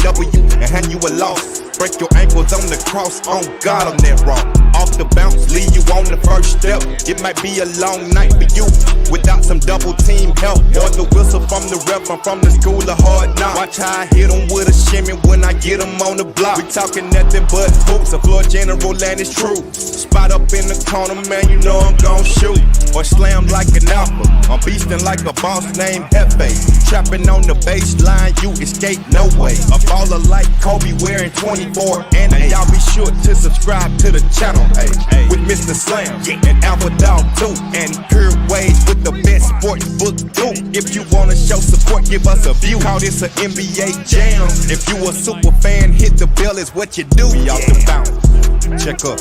W and hand you a loss. Break your ankles on the cross, on God on that rock. Off the bounce, leave you on the first step. It might be a long night for you without some double team help. Or the whistle from the ref, I'm from the school of hard knocks. Watch how I hit them with a shimmy when I get them on the block. We talking nothing but hoops, a floor general and it's true. Spot up in the corner, man, you know I'm gon' shoot. Or slam like an alpha, I'm beastin' like a boss named Hefe. Trapping on the baseline, you escape no way. A baller like Kobe wearing 24 and 8. Y'all be sure to subscribe to the channel, hey, with Mr. Slam and Alpha Dog 2 and Pure Waves with the best sports book too. If you wanna show support, give us a view. Call this an NBA jam. If you a super fan, hit the bell is what you do. We off the bounce, check up,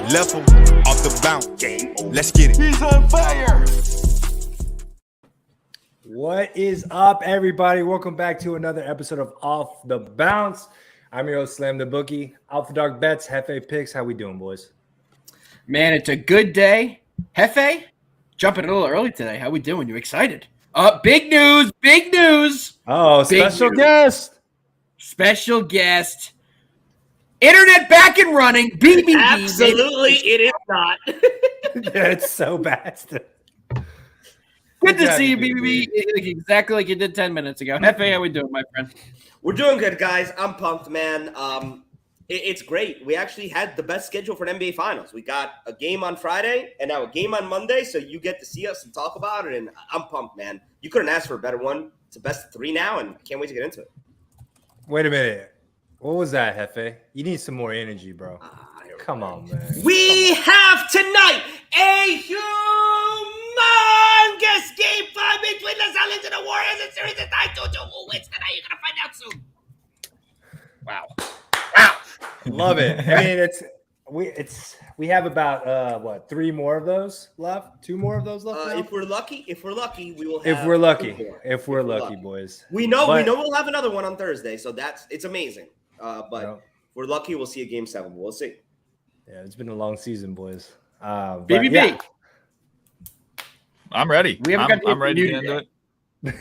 level off the bounce. Let's get it. He's on fire. What is up, everybody? Welcome back to another episode of Off the Bounce. I'm your host, Slam the Bookie. Alpha Dog Bets, Hefe Picks. How we doing, boys? Man, it's a good day. Hefe, jumping a little early today. How we doing? You excited? Big news, big news. Oh, special guest. Special guest. Internet back and running. BBB. Absolutely, it is not. Yeah, it's so bad. Good to see you, BBB. Exactly like you did 10 minutes ago. Hefe, how we doing, my friend? We're doing good, guys. I'm pumped, man. It's great. We actually had the best schedule for an NBA Finals. We got a game on Friday and now a game on Monday, so you get to see us and talk about it, and I'm pumped, man. You couldn't ask for a better one. It's a best of 3 now, and I can't wait to get into it. Wait a minute. What was that, Hefe? You need some more energy, bro. Come on, man. We have tonight a humongous game 5 between the Celtics and the Warriors in series of 9-2. Who wins tonight? You're gonna find out soon. Wow. Love it. I mean, we have about 3 more of those left? 2 more of those left? Now? If we're lucky, we will have. If we're lucky, boys. We know we'll have another one on Thursday, so it's amazing. But if we're lucky, we'll see a game 7. We'll see. Yeah, it's been a long season, boys. BBB. Yeah. I'm ready. I'm ready to get into it.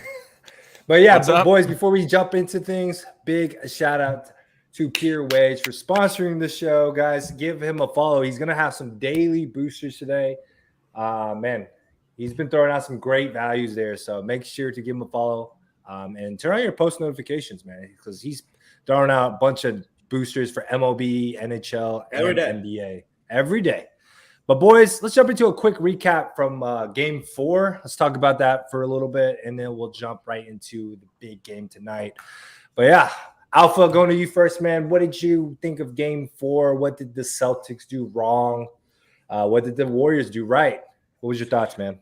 But yeah, boys, before we jump into things, big shout out to Pure Waves for sponsoring the show, guys. Give him a follow. He's gonna have some daily boosters today. Man, he's been throwing out some great values there. So make sure to give him a follow and turn on your post notifications, man, because he's throwing out a bunch of boosters for MLB, NHL, and NBA every day. But boys, let's jump into a quick recap from Game 4. Let's talk about that for a little bit, and then we'll jump right into the big game tonight. But yeah, Alpha, going to you first, man. What did you think of Game 4? What did the Celtics do wrong? What did the Warriors do right? What was your thoughts, man?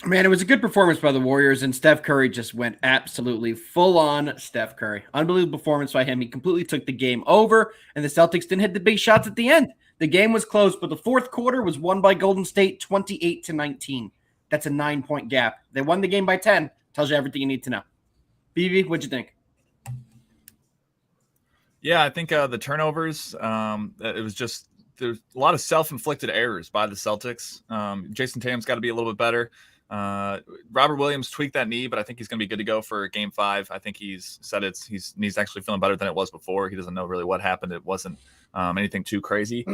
Man, it was a good performance by the Warriors, and Steph Curry just went absolutely full-on Steph Curry. Unbelievable performance by him. He completely took the game over, and the Celtics didn't hit the big shots at the end. The game was close, but the fourth quarter was won by Golden State 28-19. That's a 9-point gap. They won the game by 10. Tells you everything you need to know. BB, what'd you think? Yeah, I think the turnovers, it was just there's a lot of self-inflicted errors by the Celtics. Jason Tatum's got to be a little bit better. Robert Williams tweaked that knee, but I think he's going to be good to go for Game 5. I think he's said he's actually feeling better than it was before. He doesn't know really what happened. It wasn't anything too crazy.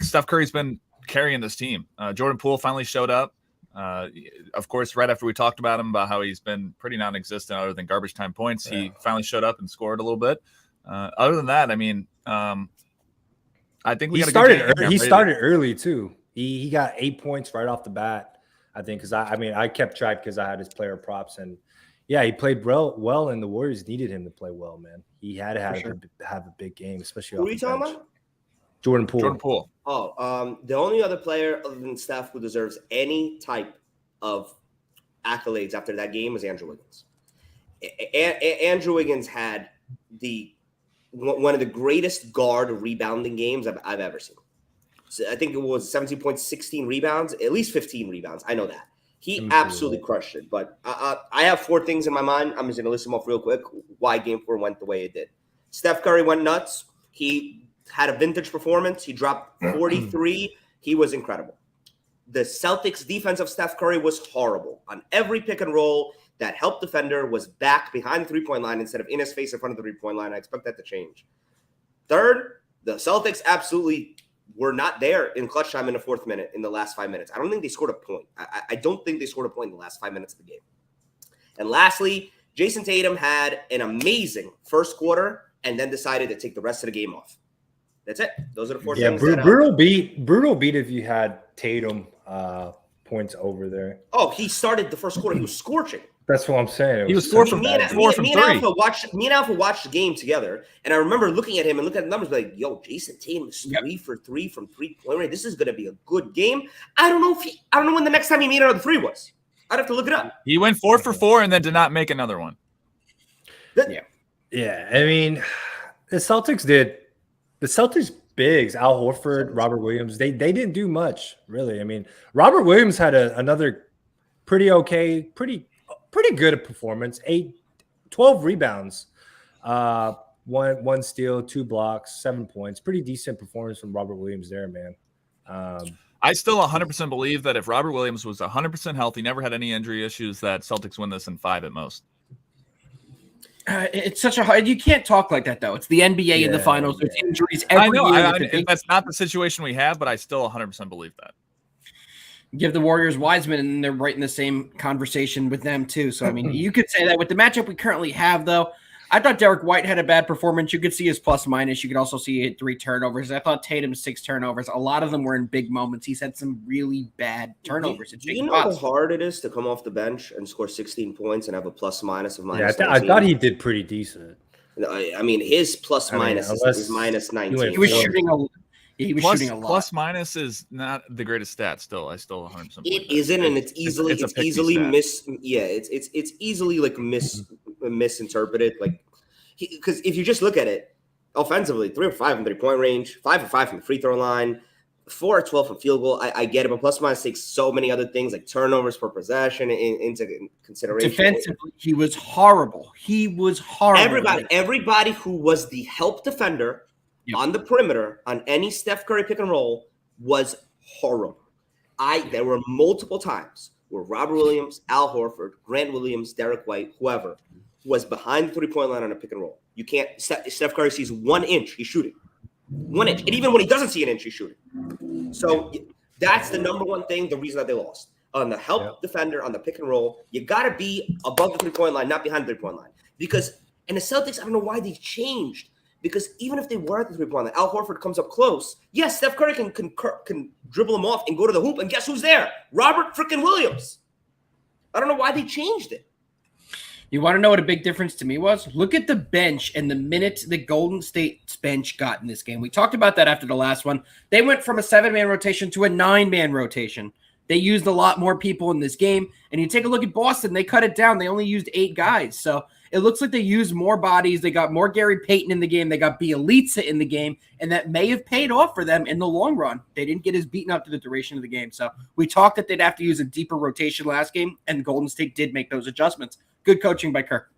Steph Curry's been carrying this team. Jordan Poole finally showed up. Of course, right after we talked about him, about how he's been pretty non-existent other than garbage time points, he finally showed up and scored a little bit. Other than that, I mean, I think he started early too. He got 8 points right off the bat. I think because I kept track because I had his player props, and yeah, he played well, and the Warriors needed him to play well, man. He had to have a big game, especially. Who are you talking about? Jordan Poole. Oh, the only other player other than Steph who deserves any type of accolades after that game is Andrew Wiggins. Andrew Wiggins had one of the greatest guard rebounding games I've ever seen. So I think it was 17 points, 16 rebounds, at least 15 rebounds. I know that. He absolutely crushed it. But I have 4 things in my mind. I'm just going to list them off real quick why Game 4 went the way it did. Steph Curry went nuts. He had a vintage performance. He dropped 43. He was incredible. The Celtics defense of Steph Curry was horrible. On every pick and roll that help defender was back behind the three-point line instead of in his face in front of the three-point line. I expect that to change. Third, the Celtics absolutely were not there in clutch time in the fourth minute in the last 5 minutes. I don't think they scored a point. I don't think they scored a point in the last 5 minutes of the game. And lastly, Jason Tatum had an amazing first quarter and then decided to take the rest of the game off. That's it. Those are the four things. Brutal beat if you had Tatum points over there. Oh, he started the first quarter. He was scorching. That's what I'm saying. He was 4 from 3. Me and Alpha watched the game together, and I remember looking at him and looking at the numbers like, yo, Jason Tatum is 3 for 3 from 3-point range. This is going to be a good game. I don't know when the next time he made another 3 was. I'd have to look it up. He went 4 for 4 and then did not make another one. Yeah. I mean, the Celtics bigs, Al Horford, Robert Williams, they didn't do much, really. I mean, Robert Williams had another pretty good performance. 12 rebounds, one steal, 2 blocks, 7 points. Pretty decent performance from Robert Williams there, man. I still 100% believe that if Robert Williams was 100% healthy, never had any injury issues, that Celtics win this in 5 at most. It's such a hard. You can't talk like that, though. It's the NBA in the finals. There's injuries every year. I know. That's not the situation we have, but I still 100% believe that. Give the Warriors Wiseman, and they're right in the same conversation with them, too. So, I mean, you could say that. With the matchup we currently have, though, I thought Derek White had a bad performance. You could see his plus-minus. You could also see he had 3 turnovers. I thought Tatum's 6 turnovers. A lot of them were in big moments. He's had some really bad turnovers. Do you know how hard it is to come off the bench and score 16 points and have a plus-minus of minus 19? I thought he did pretty decent. I mean, his plus-minus is minus 19. He was shooting a lot. Plus-minus is not the greatest stat still. I still 100%. It isn't, and it's easily misinterpreted. Like, because if you just look at it offensively, 3 of 5 from 3-point range, 5 of 5 from the free throw line, 4 of 12 from field goal. I get it, but plus-minus takes so many other things like turnovers per possession into consideration. Defensively, he was horrible. Everybody who was the help defender on the perimeter on any Steph Curry pick and roll was horrible. There were multiple times where Robert Williams, Al Horford, Grant Williams, Derek White, whoever was behind the 3-point line on a pick and roll. You can't. Steph Curry sees 1 inch, he's shooting 1 inch, and even when he doesn't see an inch, he's shooting. So that's the number one thing. The reason that they lost on the help defender on the pick and roll, you got to be above the 3-point line, not behind the 3-point line. Because and the Celtics, I don't know why they changed. Because even if they were at the 3-point line, Al Horford comes up close. Yes, Steph Curry can dribble him off and go to the hoop. And guess who's there? Robert freaking Williams. I don't know why they changed it. You want to know what a big difference to me was? Look at the bench and the minutes the Golden State's bench got in this game. We talked about that after the last one. They went from a 7-man rotation to a 9-man rotation. They used a lot more people in this game. And you take a look at Boston, they cut it down. They only used 8 guys. So it looks like they used more bodies. They got more Gary Payton in the game. They got Bielitsa in the game. And that may have paid off for them in the long run. They didn't get as beaten up to the duration of the game. So we talked that they'd have to use a deeper rotation last game. And Golden State did make those adjustments. Good coaching by Kerr.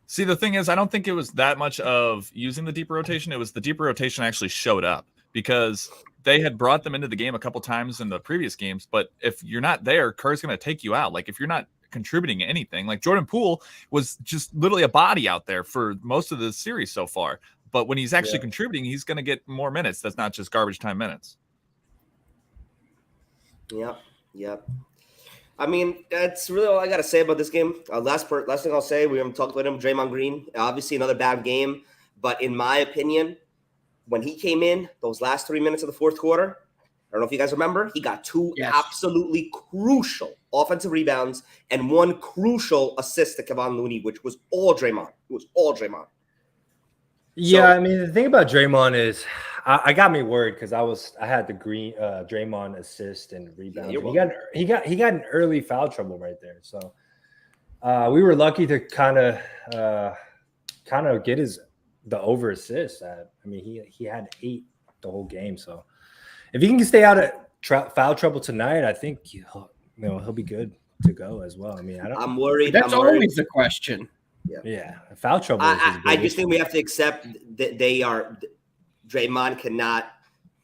See, the thing is, I don't think it was that much of using the deeper rotation. It was the deeper rotation actually showed up because they had brought them into the game a couple times in the previous games. But if you're not there, Kerr's going to take you out. Like if you're not contributing anything, like Jordan Poole was just literally a body out there for most of the series so far. But when he's actually contributing, he's going to get more minutes. That's not just garbage time minutes. Yep. I mean, that's really all I got to say about this game. Last thing I'll say, we haven't talked about him, Draymond Green. Obviously, another bad game. But in my opinion, when he came in, those last 3 minutes of the fourth quarter, I don't know if you guys remember, he got 2 absolutely crucial offensive rebounds and 1 crucial assist to Kevon Looney, which was all Draymond. It was all Draymond. Yeah, I mean, the thing about Draymond is I got me worried because I had the Green Draymond assist and rebound. He got an early foul trouble right there. So we were lucky to kind of get the over assist. I mean, he had 8 the whole game. So if he can stay out of foul trouble tonight, I think he'll be good to go as well. I mean, I'm worried. That's always the question. Yeah, foul trouble. I just think we have to accept that Draymond cannot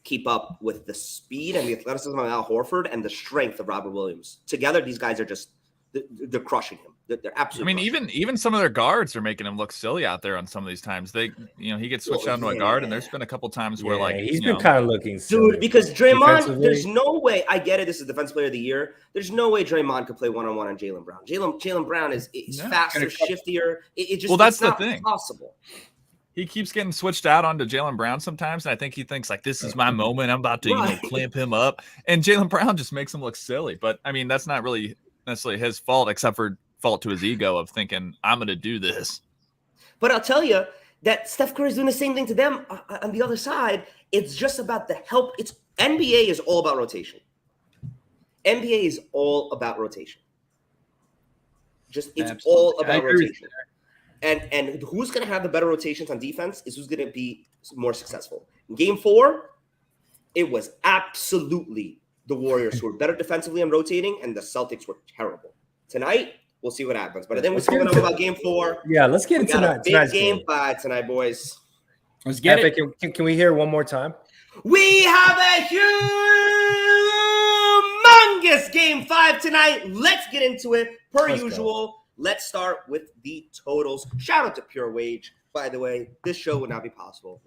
keep up with the speed and the athleticism of Al Horford and the strength of Robert Williams. Together, these guys are just they're crushing him. They're absolutely. I mean, even some of their guards are making him look silly out there on some of these times. He gets switched down to a guard, and there's been a couple times where he's been kind of looking silly. Dude, because Draymond, there's no way. I get it. This is Defensive Player of the Year. There's no way Draymond could play one-on-one on Jaylen Brown. Jaylen Brown is faster, shiftier. That's the thing. Possible. He keeps getting switched out onto Jaylen Brown sometimes, and I think he thinks like, this is my moment. I'm about to clamp him up, and Jaylen Brown just makes him look silly. But I mean, that's not really necessarily his fault, except for fault to his ego of thinking I'm going to do this. But I'll tell you that Steph Curry's doing the same thing to them on the other side. It's just about the help. It's NBA is all about rotation. NBA is all about rotation. It's all about rotation. And who's going to have the better rotations on defense is who's going to be more successful. In Game 4, it was absolutely the Warriors who were better defensively and rotating, and the Celtics were terrible. Tonight, we'll see what happens. But then we're talking about Game 4. Yeah, let's get into tonight's Game 5 tonight, boys. Let's get it. Can we hear one more time? We have a humongous Game 5 tonight. Let's get into it. Let's usual. Let's start with the totals. Shout out to Pure Wage. By the way, this show would not be possible.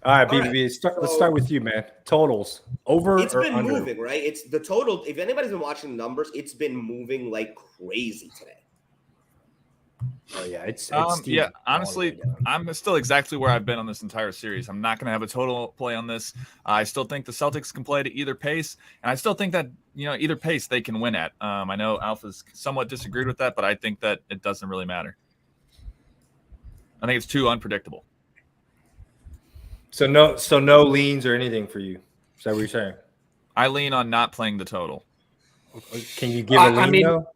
All right, BBB. Let's start with you, man. Totals. Over It's or been under? moving, right? It's the total. If anybody's been watching the numbers, it's been moving like crazy today. Oh, yeah. It's honestly, I'm still exactly where I've been on this entire series. I'm not going to have a total play on this. I still think the Celtics can play at either pace, and I still think that either pace they can win at. I know Alpha's somewhat disagreed with that, but I think that it doesn't really matter. I think it's too unpredictable. So no leans or anything for you. Is that what you're saying? I lean on not playing the total. Can you give a lean though?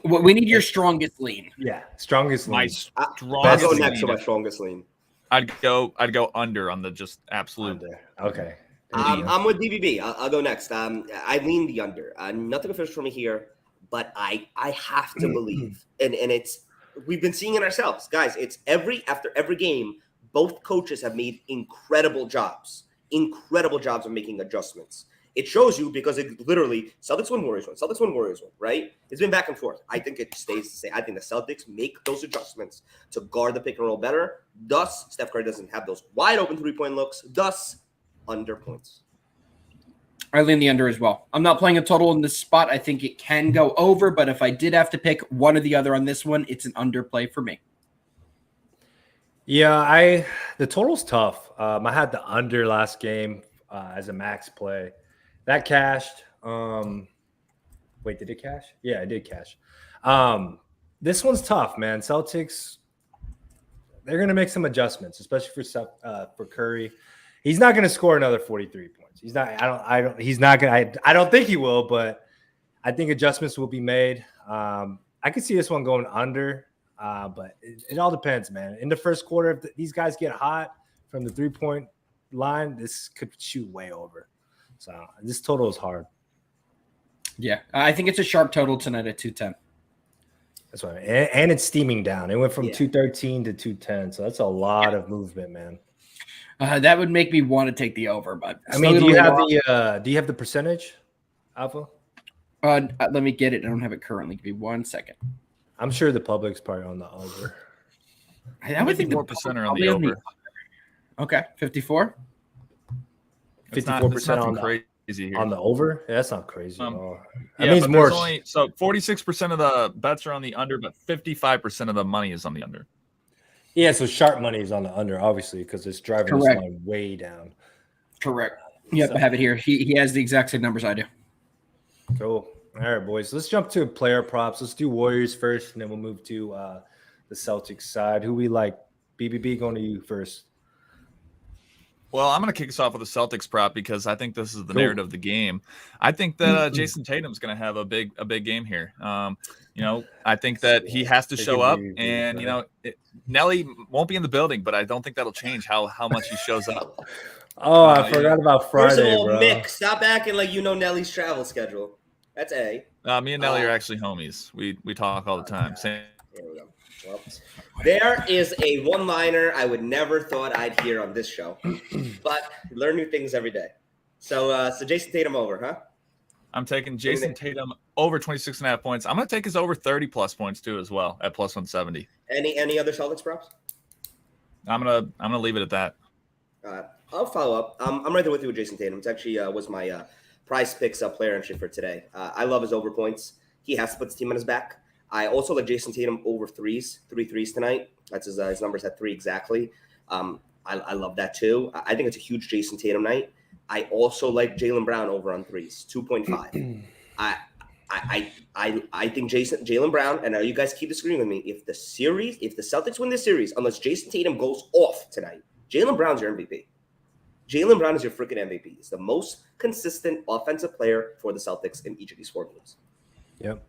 We need your strongest lean. Yeah, strongest lean. I'll go next to my strongest lean. I'd go under on the just absolute. Under. Okay. I'm with BBB. I'll go next. I lean the under. Nothing official for me here, but I have to believe, and it's we've been seeing it ourselves, guys. It's after every game, both coaches have made incredible jobs of making adjustments. It shows you because it literally Celtics win, Warriors win, right? It's been back and forth. I think it stays the same. I think the Celtics make those adjustments to guard the pick and roll better. Thus, Steph Curry doesn't have those wide open 3-point looks. Thus, under points. I lean the under as well. I'm not playing a total in this spot. I think it can go over, but if I did have to pick one or the other on this one, it's an underplay for me. Yeah, the total's tough. I had the under last game as a max play. That cashed. Wait, did it cash? Yeah, it did cash. This one's tough, man. Celtics, they're going to make some adjustments, especially for Curry. He's not going to score another 43 points. He's not. He's not going to. I don't think he will, but I think adjustments will be made. I could see this one going under, but it all depends, man. In the first quarter, if these guys get hot from the 3-point line, this could shoot way over. So this total is hard. Yeah, I think it's a sharp total tonight at 210. That's right, and it's steaming down. It went from 213 to 210, so that's a lot of movement, man. That would make me want to take the over, but I mean, do you have the percentage, Alpha? Let me get it. I don't have it currently. Give me 1 second. I'm sure the public's probably on the over. I would think 4% are on the over. Okay, 54. 54% on crazy here. On the over. Yeah, that's not crazy at all. That means more. So 46% of the bets are on the under, but 55% of the money is on the under. Yeah, so sharp money is on the under, obviously, because it's driving this line way down. Correct. Yep, I have it here. He has the exact same numbers I do. Cool. All right, boys. Let's jump to player props. Let's do Warriors first, and then we'll move to the Celtics side. Who we like? BBB, going to you first. Well, I'm going to kick us off with a Celtics prop because I think this is the narrative of the game. I think that Jason Tatum's going to have a big game here. I think that he has to show up, and Nelly won't be in the building, but I don't think that'll change how much he shows up. Oh, I forgot about Friday, First of all, bro. Mick, stop acting like you know Nelly's travel schedule. That's A. Me and Nelly are actually homies. We talk all the time. Same. There we go. Well, there is a one-liner I would never thought I'd hear on this show, but learn new things every day. So Jason Tatum over, huh? I'm taking Jason Tatum over 26.5 points. I'm going to take his over 30 plus points too as well at plus 170. Any other Celtics props? I'm gonna leave it at that. I'll follow up. I'm right there with you with Jason Tatum. It's actually was my prize picks player entry for today. I love his over points. He has to put his team on his back. I also like Jason Tatum over three threes tonight. That's his numbers at 3 exactly. I love that too. I think it's a huge Jason Tatum night. I also like Jaylen Brown over on threes, 2.5. I think Jaylen Brown, and I know you guys keep disagreeing with me. If the Celtics win this series, unless Jason Tatum goes off tonight, Jaylen Brown's your MVP. Jaylen Brown is your freaking MVP. He's the most consistent offensive player for the Celtics in each of these 4 games. Yep.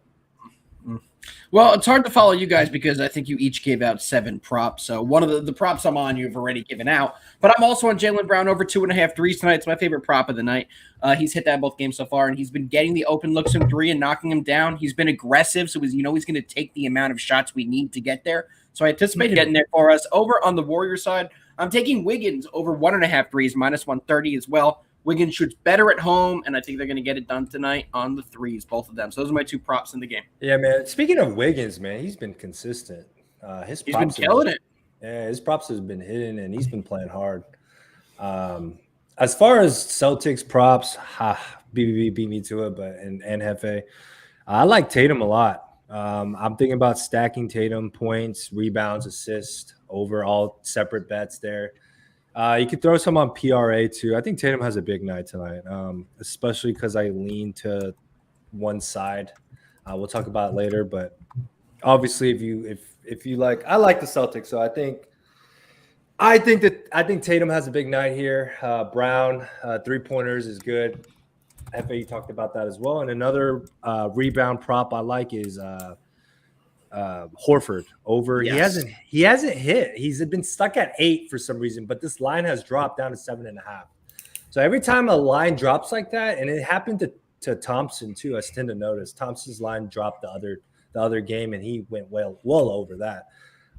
Well, it's hard to follow you guys because I think you each gave out 7 props. So one of the props I'm on, you've already given out. But I'm also on Jaylen Brown over 2.5 threes tonight. It's my favorite prop of the night. He's hit that in both games so far, and he's been getting the open looks from 3 and knocking them down. He's been aggressive, so he's going to take the amount of shots we need to get there. So I anticipate getting there for us. Over on the Warriors side, I'm taking Wiggins over 1.5 threes, minus 130 as well. Wiggins shoots better at home, and I think they're going to get it done tonight on the threes, both of them. So those are my 2 props in the game. Yeah, man. Speaking of Wiggins, man, he's been consistent. He's been killing it. Yeah, his props has been hitting, and he's been playing hard. As far as Celtics props, BBB beat me to it, but and Hefe, I like Tatum a lot. I'm thinking about stacking Tatum points, rebounds, assists over all separate bets there. You could throw some on PRA too. I think Tatum has a big night tonight, especially because I lean to one side. We'll talk about it later, but obviously, if you like, I like the Celtics, so I think Tatum has a big night here. Brown 3-pointers is good. FA talked about that as well, and another rebound prop I like is Horford over. Yes. He hasn't hit. He's been stuck at 8 for some reason, but this line has dropped down to 7.5. So every time a line drops like that, and it happened to Thompson too, I tend to notice Thompson's line dropped the other game, and he went well over that.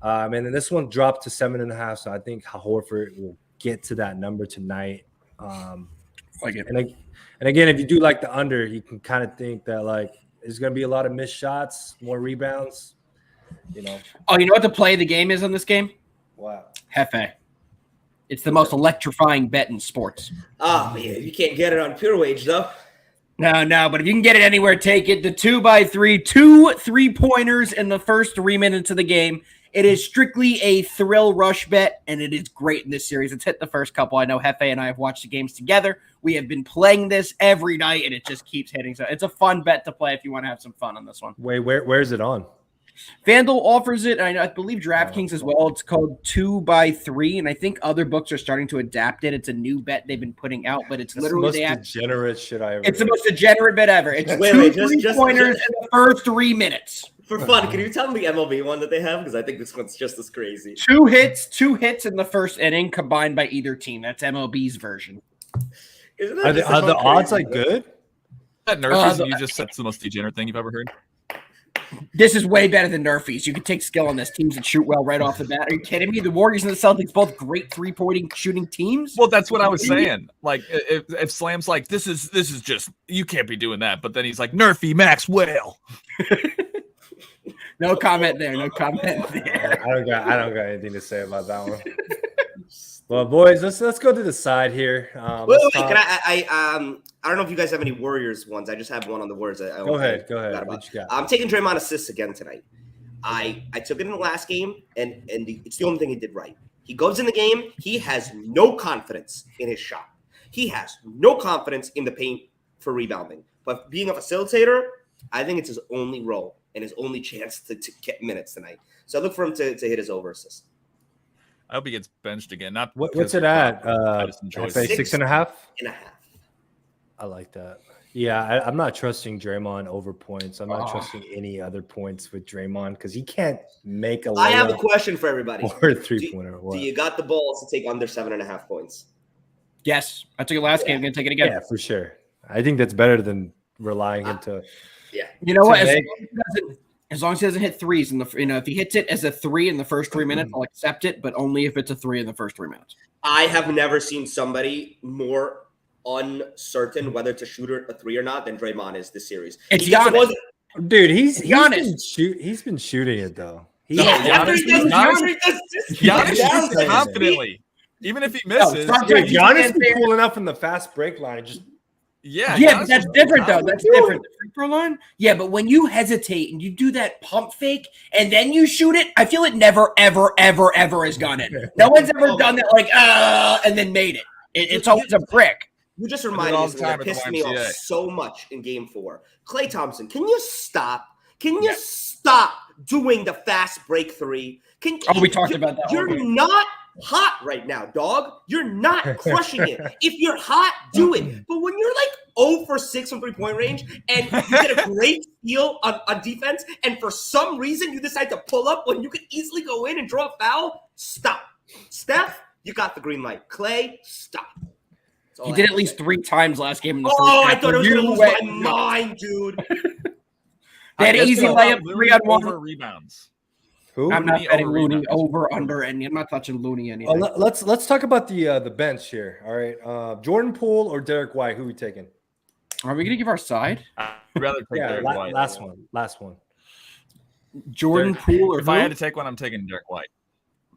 And then this one dropped to 7.5. So I think Horford will get to that number tonight. Like it. And again, if you do like the under, you can kind of think that like there's going to be a lot of missed shots, more rebounds. Oh, you know what the play of the game is on this game? Wow. Hefe. It's the most electrifying bet in sports. Oh, yeah, you can't get it on Pure Wage, though. No, but if you can get it anywhere, take it. The 2x3, 2 3-pointers in the first 3 minutes of the game. It is strictly a thrill rush bet, and it is great in this series. It's hit the first couple. I know Hefe and I have watched the games together. We have been playing this every night, and it just keeps hitting. So it's a fun bet to play if you want to have some fun on this one. Wait, where is it on? FanDuel offers it. I believe DraftKings as well. It's called 2x3, and I think other books are starting to adapt it. It's a new bet they've been putting out, but it's literally the most degenerate shit I ever. It's the most degenerate bet ever. It's 2 3-pointers in the first 3 minutes. For fun, can you tell me the MLB one that they have? Because I think this one's just as crazy. 2 hits in the first inning combined by either team. That's MLB's version. Are the odds like good? That Nerfies, you just said, the most degenerate thing you've ever heard. This is way better than Nerfies. You can take skill on this. Teams that shoot well right off the bat. Are you kidding me? The Warriors and the Celtics, both great 3-point shooting teams. Well, that's what I was saying. Like, if Slam's like, this is just, you can't be doing that. But then he's like, Nerfy Maxwell. No comment there. No comment there. I don't got anything to say about that one. Well, boys, let's go to the side here. Wait, can I don't know if you guys have any Warriors ones. I just have one on the Warriors. Go ahead. What you got? I'm taking Draymond assists again tonight. I took it in the last game, and it's the only thing he did right. He goes in the game. He has no confidence in his shot. He has no confidence in the paint for rebounding. But being a facilitator, I think it's his only role and his only chance to get minutes tonight. So I look for him to hit his over assist. I hope he gets benched again. Not what's it at? I just enjoy 6.5? 6.5. I like that. Yeah, I'm not trusting Draymond over points. I'm not trusting any other points with Draymond because he can't make a. I have a question for everybody. Or a 3-pointer. Do you got the balls to take under 7.5 points? Yes, I took it last game. I'm gonna take it again. Yeah, for sure. I think that's better than relying him to. Yeah. You know what? As long as he doesn't hit threes if he hits it as a 3 in the first 3 minutes, I'll accept it, but only if it's a 3 in the first 3 minutes. I have never seen somebody more uncertain whether to shoot a three or not than Draymond is this series. It's He just Giannis. wasn't- Dude, he's Giannis. been shooting it though. Giannis Giannis shoots does. confidently. Even if he misses, Dude, Giannis been pulling up from the fast break line. Just yeah, Yeah, Giannis but that's is different though. confident. That's different. The free throw line. Yeah, but when you hesitate and you do that pump fake and then you shoot it, I feel it never, ever, ever, ever has gone in. No one's ever done that like and then made it. It's always a brick. You just I do it reminded all me the of something time that at the pissed me off YMCA. so much in Game 4. Klay Thompson, can you stop? Can you stop doing the fast break three? We talked about that. You're not hot right now, dog. You're not crushing it. If you're hot, do it. But when you're like 0 for 6 from three-point range and you get a great steal on defense, and for some reason you decide to pull up when you could easily go in and draw a foul, stop. Steph, you got the green light. Klay, stop. He did at least 3 times last game in the first Oh, half. I thought I was You going to lose went my nuts. mind, dude. They had an easy layup, 3-on-1. over rebounds. who? I'm not Looney betting over Looney rebounds. over, under, and I'm not touching Looney anything. Let's talk about the bench here. All right, Jordan Poole or Derek White? Who are we taking? Are we going to give our side? I'd rather take Derek White. last one. Jordan Poole or If who? I had to take one, I'm taking Derek White.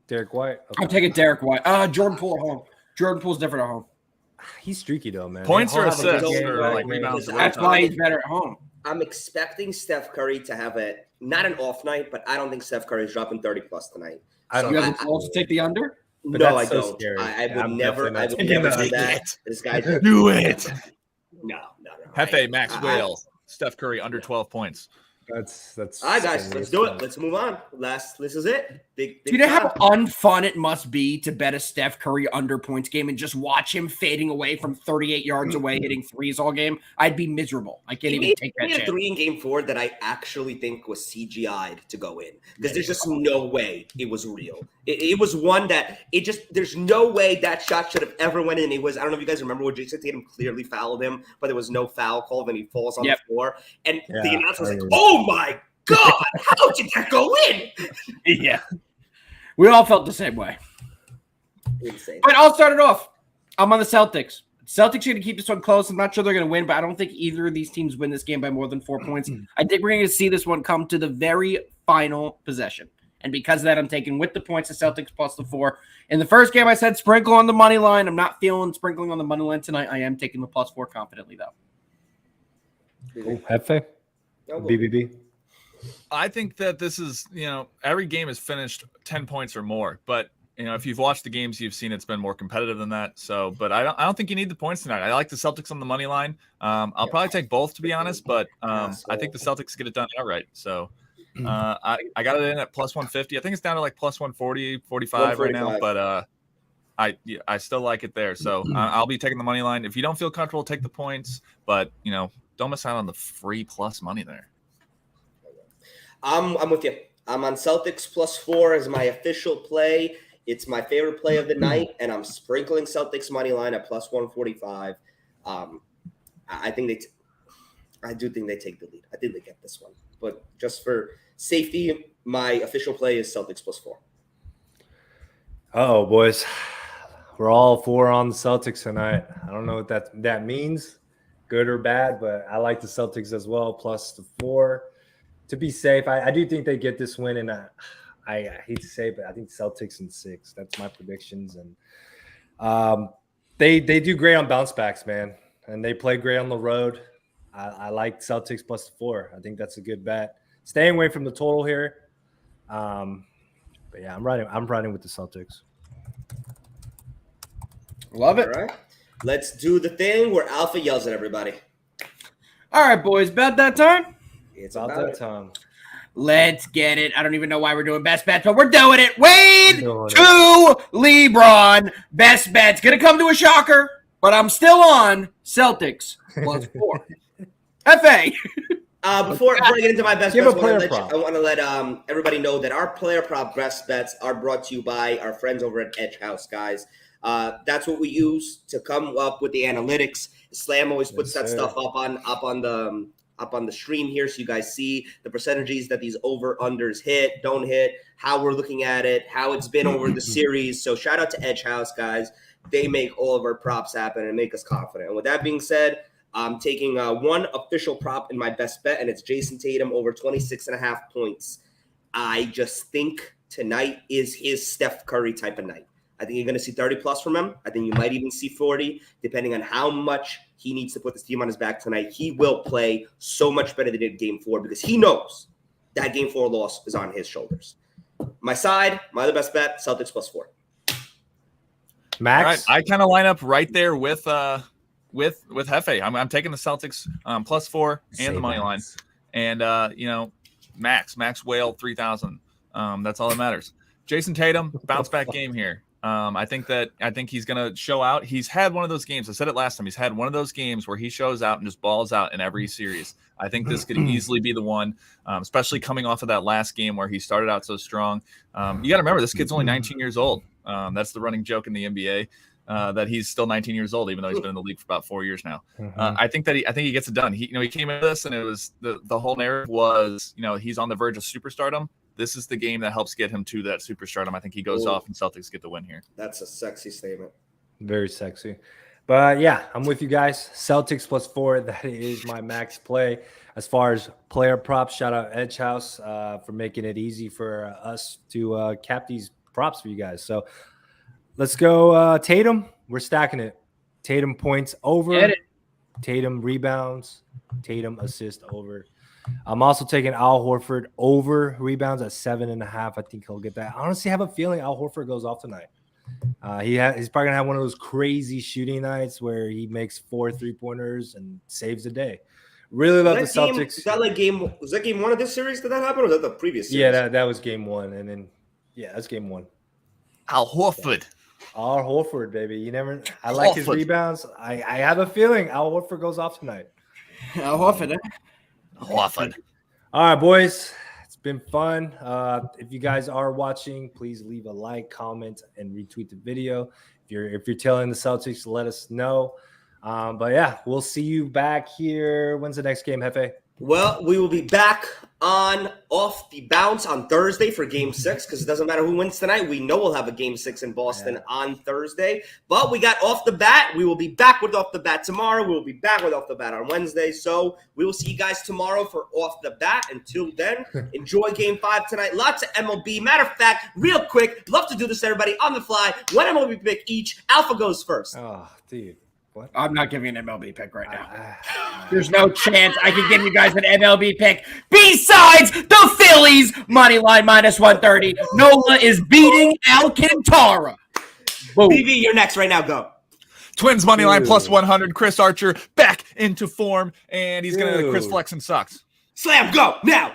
Derek White. Okay. I'm taking Derek White. Jordan Poole at home. Jordan Poole's different at home. He's streaky though, man. Points He'll or have a good assists game, or right, like man. rebounds? That's why he's better at home. I'm expecting Steph Curry to have not an off night, but I don't think Steph Curry is dropping 30 plus tonight. I don't You know. have the balls to take the under? But No, that's I so don't. scary. I would I'm never. definitely I not would taking never that. do that. This guy. Do it. No. Hefe, Max Whale, Steph Curry under 12 points. That's. All right, guys, scary let's as do fuck. it. Let's move on. This is it. Big. Do you know how time. unfun it must be to bet a Steph Curry under points game and just watch him fading away from 38 yards away, hitting threes all game? I'd be miserable. I can't even take that He made a chance. 3 in Game 4 that I actually think was CGI'd to go in because there's just no way it was real. It was one that there's no way that shot should have ever went in. It was, I don't know if you guys remember where Jason Tatum clearly fouled him, but there was no foul call. Then he falls on the floor, and the announcer was like, "Oh my God, how did that go in?" Yeah. We all felt the same way. Insane. But I'll start it off. I'm on the Celtics. Celtics are going to keep this one close. I'm not sure they're going to win, but I don't think either of these teams win this game by more than 4 points. I think we're going to see this one come to the very final possession. And because of that, I'm taking with the points the Celtics plus the 4. In the first game, I said sprinkle on the money line. I'm not feeling sprinkling on the money line tonight. I am taking the plus 4 confidently, though. Cool. Hefe. BBB. I think that this is, every game is finished 10 points or more. But, if you've watched the games, you've seen it's been more competitive than that. So, but I don't think you need the points tonight. I like the Celtics on the money line. I'll probably take both, to be honest, but I think the Celtics get it done outright. So I got it in at plus 150. I think it's down to like plus 140, 45 right now, but I still like it there. So I'll be taking the money line. If you don't feel comfortable, take the points, but don't miss out on the free plus money there. I'm with you. I'm on Celtics plus 4 as my official play. It's my favorite play of the night, and I'm sprinkling Celtics money line at plus 145. I do think they take the lead. I think they get this one, but just for safety, my official play is Celtics plus 4. Oh, boys, we're all 4 on the Celtics tonight. I don't know what that means, good or bad, but I like the Celtics as well, plus the 4 to be safe. I do think they get this win, and I hate to say it, but I think Celtics in 6. That's my predictions, and they do great on bounce backs, man, and they play great on the road. I like Celtics plus 4. I think that's a good bet. Staying away from the total here. But yeah, I'm riding with the Celtics. Love it. All right. Let's do the thing where Alpha yells at everybody. All right, boys. Bet that time? It's About about that it. time. Let's get it. I don't even know why we're doing best bets, but we're doing it. Wade Doing it. to LeBron. Best bet's going to come to a shocker, but I'm still on Celtics plus 4. FA. Before I get into my best Give bets, a player I want to let everybody know that our player prop best bets are brought to you by our friends over at Edge House, guys. That's what we use to come up with the analytics. Slam always puts that stuff up on the stream here, so you guys see the percentages that these over-unders hit, don't hit, how we're looking at it, how it's been over the series. So shout out to Edge House, guys. they make all of our props happen and make us confident. And with that being said, I'm taking one official prop in my best bet, and it's Jason Tatum over 26.5 points. I just think tonight is his Steph Curry type of night. I think you're going to see 30-plus from him. I think you might even see 40, depending on how much he needs to put this team on his back tonight. He will play so much better than he did Game 4 because he knows that Game 4 loss is on his shoulders. My side, my other best bet, Celtics +4. Max? All right, I kind of line up right there with Hefe. I'm taking the Celtics +4 and the money line. And, Max Whale 3,000. That's all that matters. Jason Tatum, bounce back game here. I think he's going to show out. He's had one of those games. I said it last time. He's had one of those games where he shows out and just balls out in every series. I think this could easily be the one, especially coming off of that last game where he started out so strong. You got to remember, this kid's only 19 years old. That's the running joke in the NBA, that he's still 19 years old, even though he's been in the league for about 4 years now. I think he gets it done. He came into this and it was the whole narrative was, he's on the verge of superstardom. This is the game that helps get him to that superstardom. I think he goes off and Celtics get the win here. That's a sexy statement. Very sexy. But yeah, I'm with you guys. Celtics +4. That is my max play. As far as player props, shout out Edge House for making it easy for us to cap these props for you guys. So let's go Tatum. We're stacking it. Tatum points over. Tatum rebounds. Tatum assist over. I'm also taking Al Horford over rebounds at 7.5. I think he'll get that. I honestly have a feeling Al Horford goes off tonight. He's probably gonna have one of those crazy shooting nights where he makes 4 3-pointers and saves the day. Really love the Celtics. Was that game 1 of this series? Did that happen, or was that the previous series? Yeah, that was game 1, and then that's game 1. Al Horford. Al Horford, baby. I like his rebounds. I have a feeling Al Horford goes off tonight. Al Horford. Horford. All right, boys. It's been fun. If you guys are watching, please leave a like, comment, and retweet the video. If you're telling the Celtics, let us know. But yeah, we'll see you back here. When's the next game, Hefe? Well, we will be back on Off the Bounce on Thursday for Game 6 because it doesn't matter who wins tonight. We know we'll have a Game 6 in Boston on Thursday. But we got Off the Bat. We will be back with Off the Bat tomorrow. We will be back with Off the Bat on Wednesday. So we will see you guys tomorrow for Off the Bat. Until then, enjoy Game 5 tonight. Lots of MLB. Matter of fact, real quick, love to do this, everybody, on the fly. One MLB pick each. Alpha goes first. Oh, dude. What? I'm not giving an MLB pick right now. There's no chance I can give you guys an MLB pick besides the Phillies money line -130. Nola is beating Alcantara. Boom. BB, you're next right now. Go. Twins money line +100. Chris Archer back into form, and he's gonna Chris Flex and sucks. Slam, go now.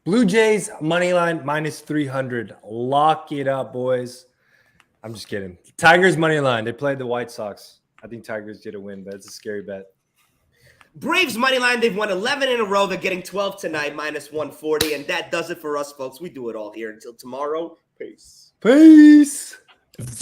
Blue Jays money line -300. Lock it up, boys. I'm just kidding. Tigers money line. They played the White Sox. I think Tigers get a win, but it's a scary bet. Braves money line. They've won 11 in a row. They're getting 12 tonight, -140. And that does it for us, folks. We do it all here. Until tomorrow. Peace. Peace.